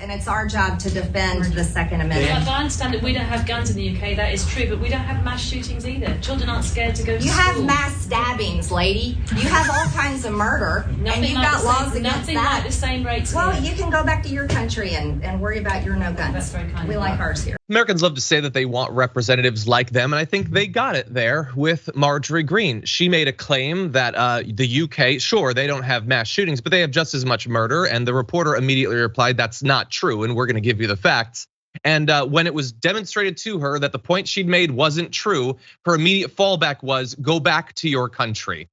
and it's our job to defend the Second Amendment. Well, I understand that we don't have guns in the UK. That is true, but we don't have mass shootings either. Children aren't scared to go to school. You have mass stabbings, lady. You have all kinds of murder, and you've got laws against that. Nothing like the same rates. Well, you can go back to your country and worry about your no guns. That's very kind. We like ours here. Americans love to say that they want representatives like them, and I think they got it there with Marjorie Greene. She made a claim that the UK, sure, they don't have mass shootings, but they have just as much murder, and the reporter immediately replied, that's not true, and we're gonna give you the facts. And when it was demonstrated to her that the point she'd made wasn't true, her immediate fallback was, go back to your country.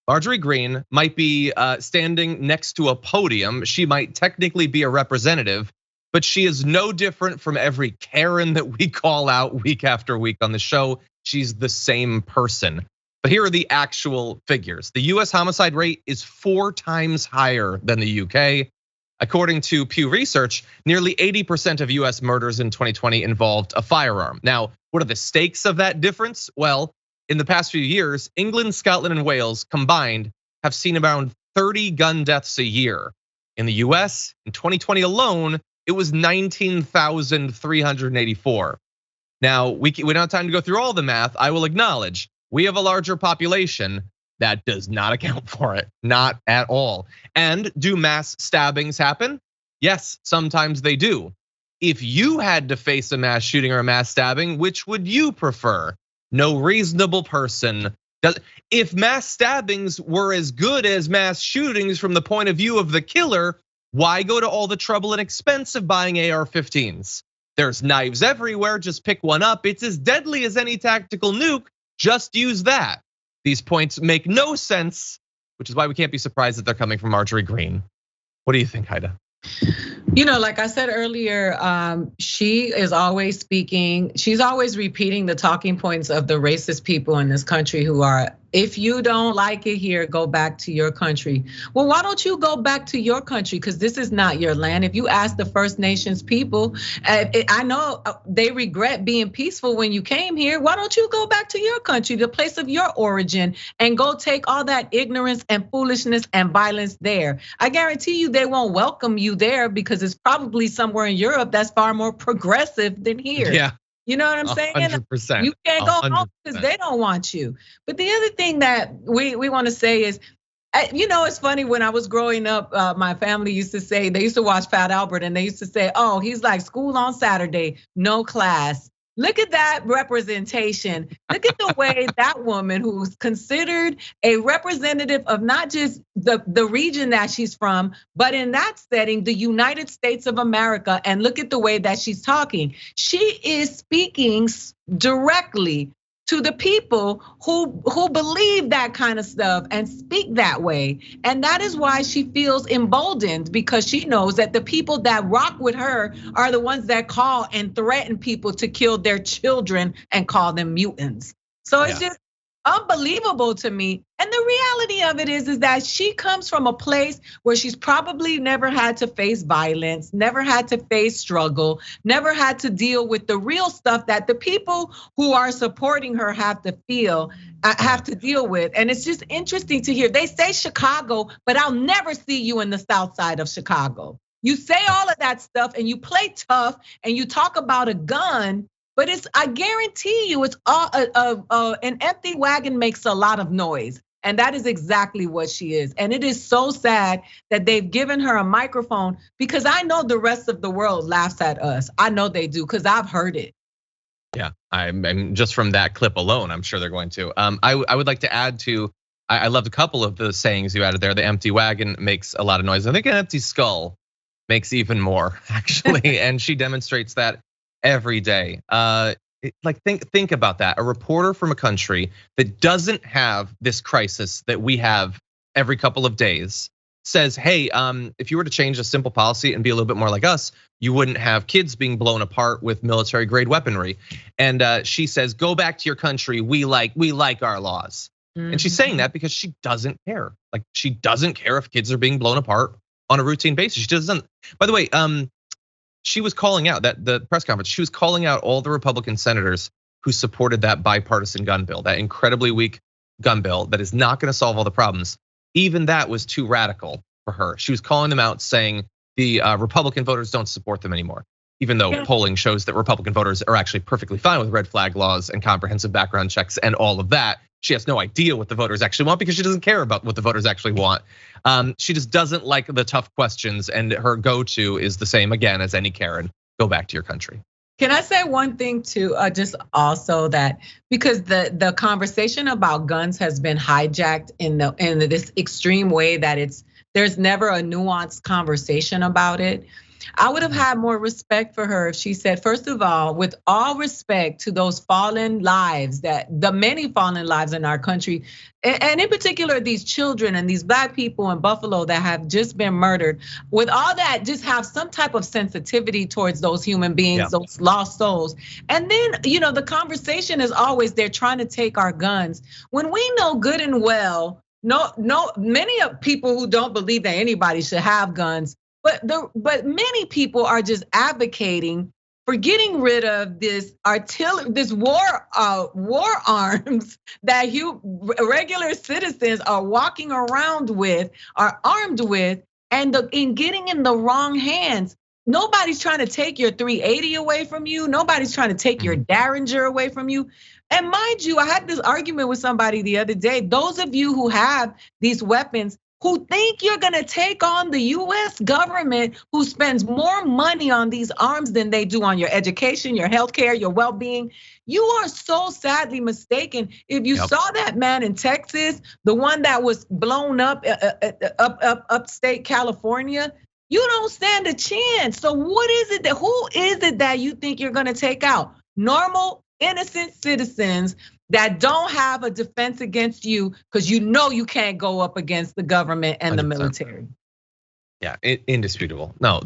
Marjorie Greene might be standing next to a podium. She might technically be a representative, but she is no different from every Karen that we call out week after week on the show. She's the same person. But here are the actual figures. The US homicide rate is 4 times higher than the UK. According to Pew Research, nearly 80% of US murders in 2020 involved a firearm. Now, what are the stakes of that difference? Well, in the past few years, England, Scotland, and Wales combined have seen around 30 gun deaths a year. In the US, in 2020 alone, it was 19,384. Now, we don't have time to go through all the math. I will acknowledge we have a larger population. That does not account for it, not at all. And do mass stabbings happen? Yes, sometimes they do. If you had to face a mass shooting or a mass stabbing, which would you prefer? No reasonable person does. If mass stabbings were as good as mass shootings from the point of view of the killer, why go to all the trouble and expense of buying AR-15s? There's knives everywhere, just pick one up. It's as deadly as any tactical nuke, just use that. These points make no sense, which is why we can't be surprised that they're coming from Marjorie Greene. What do you think, Aida? You know, like I said earlier, she is always speaking. She's always repeating the talking points of the racist people in this country who are, if you don't like it here, go back to your country. Well, why don't you go back to your country? Because this is not your land. If you ask the First Nations people, I know they regret being peaceful when you came here. Why don't you go back to your country, the place of your origin, and go take all that ignorance and foolishness and violence there? I guarantee you they won't welcome you there because it's probably somewhere in Europe that's far more progressive than here. Yeah. You know what I'm saying? 100%. You can't go home because they don't want you. But the other thing that we want to say is, you know, it's funny when I was growing up, my family used to say, they used to watch Fat Albert and they used to say, oh, he's like school on Saturday, no class. Look at that representation. Look at the way that woman who's considered a representative of not just the region that she's from, but in that setting, the United States of America. And look at the way that she's talking. She is speaking directly to the people who believe that kind of stuff and speak that way. And that is why she feels emboldened, because she knows that the people that rock with her are the ones that call and threaten people to kill their children and call them mutants. So it's just unbelievable to me. And the reality of it is that she comes from a place where she's probably never had to face violence, never had to face struggle, never had to deal with the real stuff that the people who are supporting her have to deal with. And it's just interesting to hear. They say Chicago, but I'll never see you in the South Side of Chicago. You say all of that stuff and you play tough and you talk about a gun. But I guarantee you, it's an empty wagon makes a lot of noise. And that is exactly what she is. And it is so sad that they've given her a microphone, because I know the rest of the world laughs at us. I know they do, because I've heard it. Yeah, I'm just from that clip alone, I'm sure they're going to. I would like to add to, I loved a couple of the sayings you added there. The empty wagon makes a lot of noise. I think an empty skull makes even more, actually. And she demonstrates that every day. Like think about that. A reporter from a country that doesn't have this crisis that we have every couple of days says, hey, if you were to change a simple policy and be a little bit more like us, you wouldn't have kids being blown apart with military grade weaponry. And she says, go back to your country. We like our laws. And she's saying that because she doesn't care. Like, she doesn't care if kids are being blown apart on a routine basis. She doesn't. By the way, she was calling out that the press conference. She was calling out all the Republican senators who supported that bipartisan gun bill, that incredibly weak gun bill that is not going to solve all the problems. Even that was too radical for her. She was calling them out, saying the Republican voters don't support them anymore. Even though polling shows that Republican voters are actually perfectly fine with red flag laws and comprehensive background checks and all of that. She has no idea what the voters actually want because she doesn't care about what the voters actually want. She just doesn't like the tough questions, and her go-to is the same again as any Karen: go back to your country. Can I say one thing too, just also that because the conversation about guns has been hijacked in this extreme way that there's never a nuanced conversation about it. I would have had more respect for her if she said, first of all, with all respect to those fallen lives, the many fallen lives in our country, and in particular these children and these Black people in Buffalo that have just been murdered, with all that, just have some type of sensitivity towards those human beings, those lost souls. And then, the conversation is always they're trying to take our guns when we know good and well, many of people who don't believe that anybody should have guns. But many people are just advocating for getting rid of this war arms that regular citizens are walking around with, are armed with, and in getting in the wrong hands. Nobody's trying to take your 380 away from you. Nobody's trying to take your Derringer away from you. And mind you, I had this argument with somebody the other day. Those of you who have these weapons, who think you're gonna take on the US government, who spends more money on these arms than they do on your education, your healthcare, your well-being, you are so sadly mistaken. If you saw that man in Texas, the one that was blown up upstate California, you don't stand a chance. So who is it that you think you're gonna take out? Normal, innocent citizens that don't have a defense against you because you can't go up against the government and 100%. The military. Yeah, indisputable. No,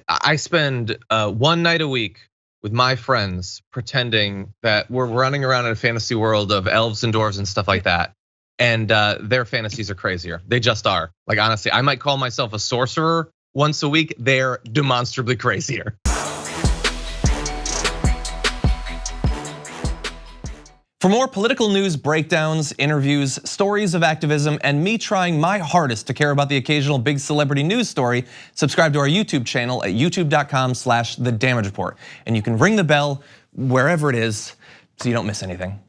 I spend one night a week with my friends pretending that we're running around in a fantasy world of elves and dwarves and stuff like that. And their fantasies are crazier. They just are. Like, honestly, I might call myself a sorcerer once a week. They're demonstrably crazier. For more political news breakdowns, interviews, stories of activism, and me trying my hardest to care about the occasional big celebrity news story, subscribe to our YouTube channel at youtube.com/The Damage Report. And you can ring the bell wherever it is so you don't miss anything.